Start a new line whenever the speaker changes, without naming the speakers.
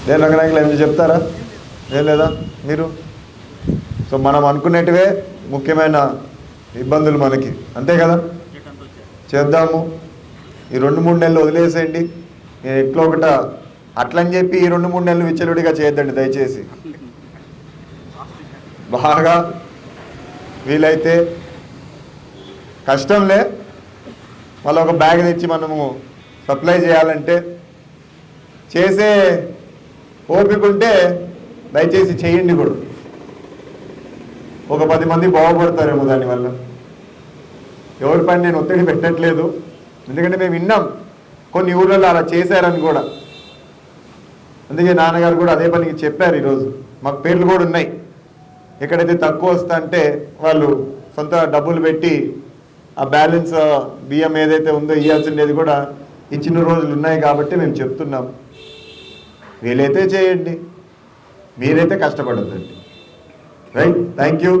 లేదు రంగనాయకులు ఏమైనా చెప్తారా? ఏం లేదా మీరు? సో మనం అనుకునేటివే ముఖ్యమైన ఇబ్బందులు మనకి, అంతే కదా? చేద్దాము. ఈ 2-3 నెలలు వదిలేసేయండి. నేను ఎట్లా ఒకట అట్లని చెప్పి ఈ 2-3 నెలలు విచ్చలుడిగా చేయొద్దండి దయచేసి. బాగా వీలైతే కష్టంలే, మళ్ళీ ఒక బ్యాగ్ తెచ్చి మనము సప్లై చేయాలంటే చేసే ఓపిక ఉంటే దయచేసి చేయండి కూడా. ఒక 10 మంది బాగుపడతారేమో దానివల్ల. ఎవరిపైన నేను ఒత్తిడి పెట్టట్లేదు, ఎందుకంటే మేము విన్నాం కొన్ని ఊళ్ళలో అలా చేశారని కూడా. అందుకే నాన్నగారు కూడా అదే పనికి చెప్పారు. ఈరోజు మాకు పేర్లు కూడా ఉన్నాయి. ఎక్కడైతే తక్కువ వస్తా అంటే వాళ్ళు సొంత డబ్బులు పెట్టి ఆ బ్యాలెన్స్ బియ్యం ఏదైతే ఉందో ఇవ్వాల్సిండేది కూడా ఇచ్చిన రోజులు ఉన్నాయి. కాబట్టి మేము చెప్తున్నాం, వీలైతే చేయండి, మీరైతే కష్టపడద్దండి. Right, thank you.